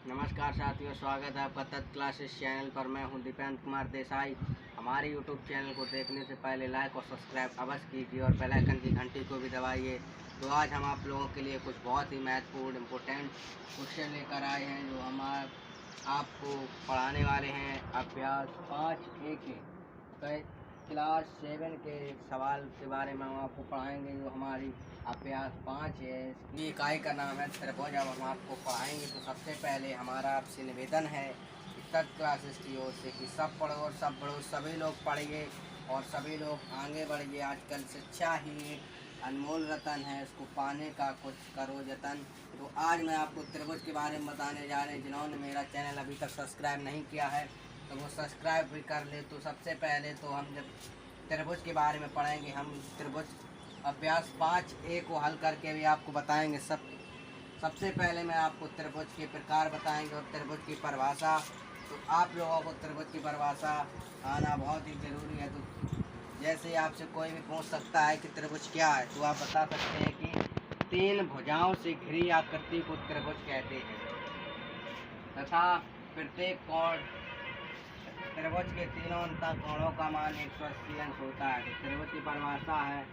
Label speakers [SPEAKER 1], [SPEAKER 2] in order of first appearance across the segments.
[SPEAKER 1] नमस्कार साथियों, स्वागत है आपका तत् क्लासेस चैनल पर। मैं हूं दीपेंद्र कुमार देसाई। हमारे यूट्यूब चैनल को देखने से पहले लाइक और सब्सक्राइब अवश्य कीजिए और बेल आइकन की घंटी को भी दबाइए। तो आज हम आप लोगों के लिए कुछ बहुत ही महत्वपूर्ण इम्पोर्टेंट क्वेश्चन लेकर आए हैं, जो हम आपको पढ़ाने वाले हैं। अभ्यास 5A के क्लास 7 के सवाल के बारे में हम आपको पढ़ाएंगे, जो हमारी अभ्यास 5 है। इसकी इकाई का नाम है त्रिभुज। जब हम आपको पढ़ाएंगे तो सबसे पहले हमारा आपसे निवेदन है तत् क्लासेस की ओर से कि सब पढ़ो और सब बढ़ो, सभी लोग पढ़िए और सभी लोग आगे बढ़िए। आजकल शिक्षा ही एक अनमोल रतन है, इसको पाने का कुछ करो जतन। तो आज मैं आपको त्रिभुज के बारे में बताने जा रहे हैं। जिन्होंने मेरा चैनल अभी तक सब्सक्राइब नहीं किया है तो वो सब्सक्राइब भी कर ले। तो सबसे पहले तो हम जब त्रिभुज के बारे में पढ़ेंगे, हम त्रिभुज अभ्यास 5A को हल करके भी आपको बताएंगे। सबसे पहले मैं आपको त्रिभुज के प्रकार बताएंगे और त्रिभुज की परिभाषा। तो आप लोगों को त्रिभुज की परिभाषा आना बहुत ही ज़रूरी है। तो जैसे आपसे कोई भी पूछ सकता है कि त्रिभुज क्या है, तो आप बता सकते हैं कि 3 भुजाओं से घिरी आकृति को त्रिभुज कहते हैं तथा प्रत्येक कोण त्रिभुज के तीनों अंतः कोणों का मान 180 अंश होता है। तो त्रिभुज की परिभाषा है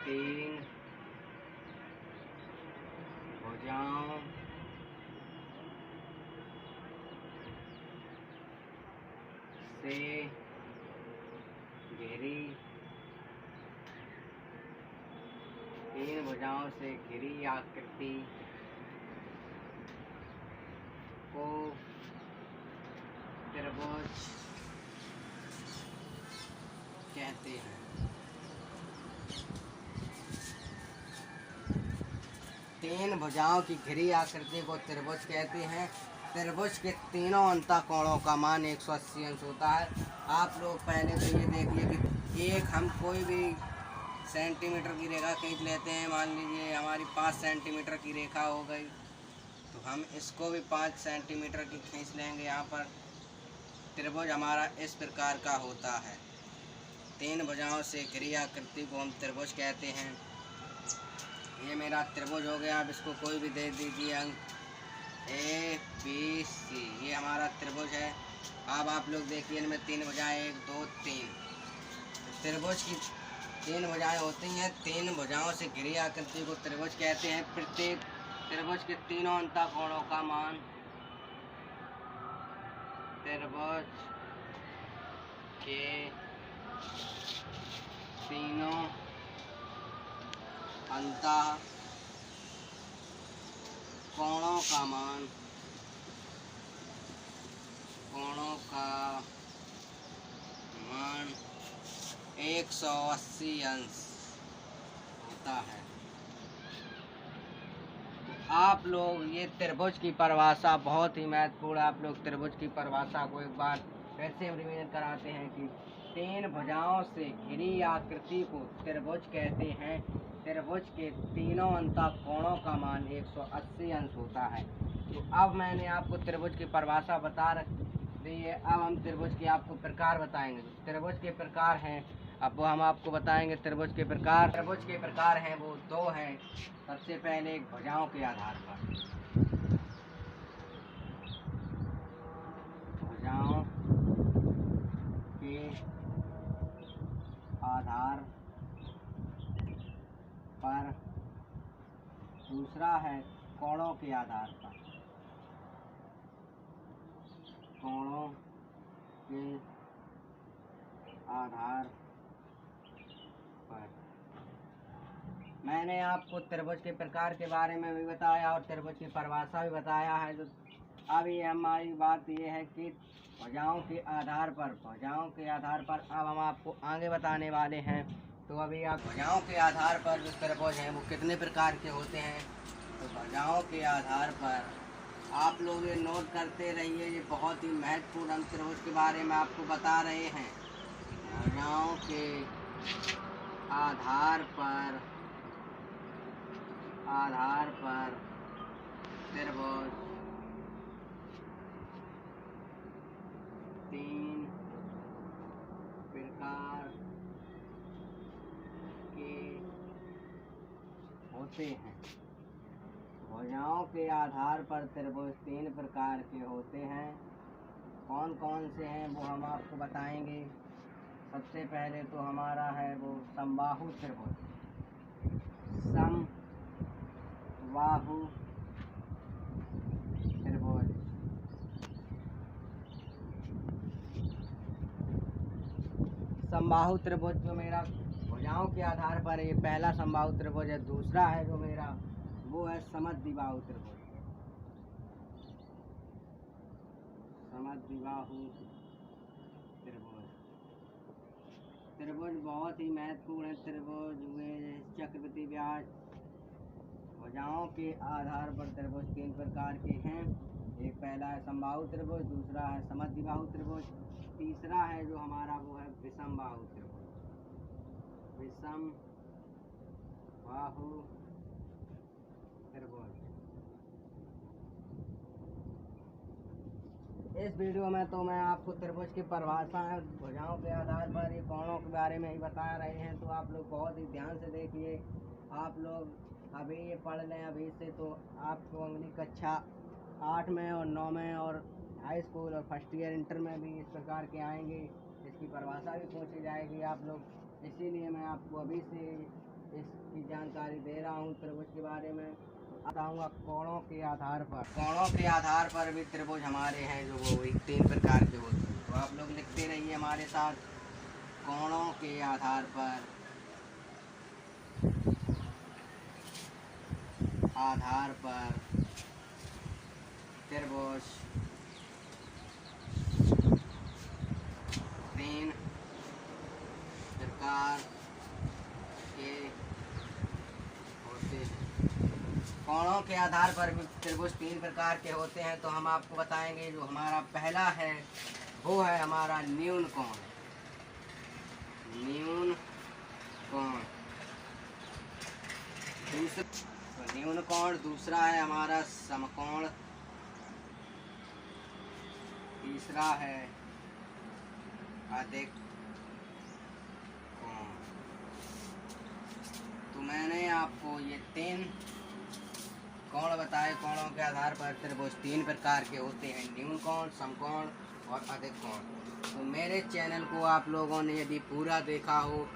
[SPEAKER 1] 3 भुजाओं से घिरी 3 भुजाओं से घिरी आकृति को त्रिभुज कहते हैं। तीन भुजाओं की घिरी आकृति को त्रिभुज कहते हैं। त्रिभुज के तीनों अंतः कोणों का मान 180 अंश होता है। आप लोग पहले तो ये देखिए कि एक हम कोई भी सेंटीमीटर की रेखा खींच लेते हैं। मान लीजिए हमारी 5 सेंटीमीटर की रेखा हो गई, तो हम इसको भी 5 सेंटीमीटर की खींच लेंगे। यहाँ पर त्रिभुज हमारा इस प्रकार का होता है। 3 भुजाओं से घिरी आकृति को हम त्रिभुज कहते हैं। ये मेरा त्रिभुज हो गया। अब इसको कोई भी दे दीजिए अंक ABC। ये हमारा त्रिभुज है। अब आप लोग देखिए, इनमें 3 भुजाएं 1 2 3। त्रिभुज की 3 भुजाएं होती हैं। 3 भुजाओं से घिरी आकृति को त्रिभुज कहते हैं। प्रत्येक त्रिभुज के तीनों अंतः कोणों का मान त्रिभुज के तीनों अंतः कोणों का मान 180 अंश होता है। आप लोग ये त्रिभुज की परिभाषा बहुत ही महत्वपूर्ण। आप लोग त्रिभुज की परिभाषा को एक बार फिर से रिवीजन कराते हैं कि 3 भुजाओं से घिरी आकृति को त्रिभुज कहते हैं। त्रिभुज के तीनों अंतः कोणों का मान 180 अंश होता है। तो अब मैंने आपको त्रिभुज की परिभाषा बता दी है। अब हम त्रिभुज के आपको प्रकार बताएंगे। त्रिभुज के प्रकार हैं, अब वो हम आपको बताएंगे। त्रिभुज के प्रकार हैं वो 2 हैं। सबसे पहले भुजाओं के आधार पर, भुजाओं के आधार पर। दूसरा है कोणों के आधार पर, कोणों के आधार पर। मैंने आपको त्रिभुज के प्रकार के बारे में भी बताया और त्रिभुज की परिभाषा भी बताया है। जो अब ये हमारी बात ये है कि भुजाओं के आधार पर अब हम आपको आगे बताने वाले हैं। तो अभी आप भुजाओं के आधार पर जो त्रिभुज हैं वो कितने प्रकार के होते हैं। तो भुजाओं के आधार पर आप लोग ये नोट करते रहिए, ये बहुत ही महत्वपूर्ण। हम त्रिभुज के बारे में आपको बता रहे हैं। भुजाओं के आधार पर त्रिभुज 3 प्रकार के होते हैं। भुजाओं के आधार पर त्रिभुज 3 प्रकार के होते हैं। कौन कौन से हैं वो हम आपको बताएंगे। सबसे पहले तो हमारा है वो समबाहु त्रिभुज। समबाहु त्रिभुज समबाहु त्रिभुज जो मेरा भुजाओं के आधार पर ये पहला समबाहु त्रिभुज है। दूसरा है जो मेरा वो है समद्विबाहु त्रिभुज। समद्विबाहु त्रिभुज त्रिभुज बहुत ही महत्वपूर्ण है। त्रिभुज हुए चक्रवृद्धि व्यास। भुजाओं के आधार पर त्रिभुज 3 प्रकार के हैं। एक पहला है समबाहु त्रिभुज, दूसरा है समद्विबाहु त्रिभुज, तीसरा है जो हमारा वो है विषमबाहु त्रिभुज। विषमबाहु त्रिभुज। इस वीडियो में तो मैं आपको त्रिभुज की परिभाषा है भुजाओं के आधार पर ये कोणों के बारे में ही बता रहे हैं, तो आप लोग बहुत ही ध्यान से देखिए। आप लोग अभी ये पढ़ लें अभी से, तो आपको अगली कक्षा 8 में और 9 में और हाई स्कूल और फर्स्ट ईयर इंटर में भी इस प्रकार के आएंगे। इसकी परिभाषा भी पूछी जाएगी आप लोग, इसीलिए मैं आपको अभी से इसकी जानकारी दे रहा हूँ त्रिभुज के बारे में। बताऊँगा कोणों के आधार पर। कोणों के आधार पर भी त्रिभुज हमारे हैं जो वो 3 प्रकार के होते हैं, तो आप लोग लिखते रहिए हमारे साथ। कोणों के आधार पर त्रिभुज 3 प्रकार के होते हैं। कोणों के आधार पर भी त्रिभुज 3 प्रकार के होते हैं, तो हम आपको बताएंगे। जो हमारा पहला है वो है हमारा न्यून कोण। न्यून कोण न्यून कोण। दूसरा है हमारा समकोण। तीसरा है अधिक कोण। तो मैंने आपको ये 3 कोण बताए। कोणों के आधार पर त्रिभुज 3 प्रकार के होते हैं, न्यून कोण, समकोण और अधिक कोण। तो मेरे चैनल को आप लोगों ने यदि पूरा देखा हो,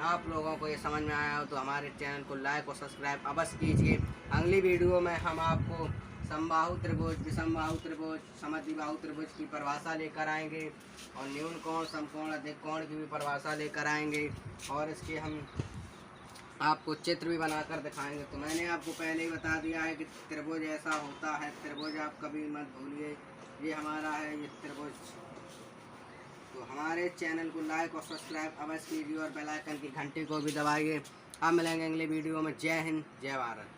[SPEAKER 1] आप लोगों को ये समझ में आया हो, तो हमारे चैनल को लाइक और सब्सक्राइब अवश्य कीजिए। अगली वीडियो में हम आपको समबाहु त्रिभुज, विषमबाहु त्रिभुज, समद्विबाहु त्रिभुज की परिभाषा लेकर आएंगे और न्यून कोण, समकोण, अधिक कोण की भी परिभाषा लेकर आएंगे और इसके हम आपको चित्र भी बनाकर दिखाएंगे। तो मैंने आपको पहले ही बता दिया है कि त्रिभुज ऐसा होता है। त्रिभुज आप कभी मत भूलिए, ये हमारा है ये त्रिभुज। तो हमारे चैनल को लाइक और सब्सक्राइब अवश्य कीजिए और बेल आइकन की घंटी को भी दबाइए। अब मिलेंगे अगले वीडियो में। जय हिंद, जय भारत।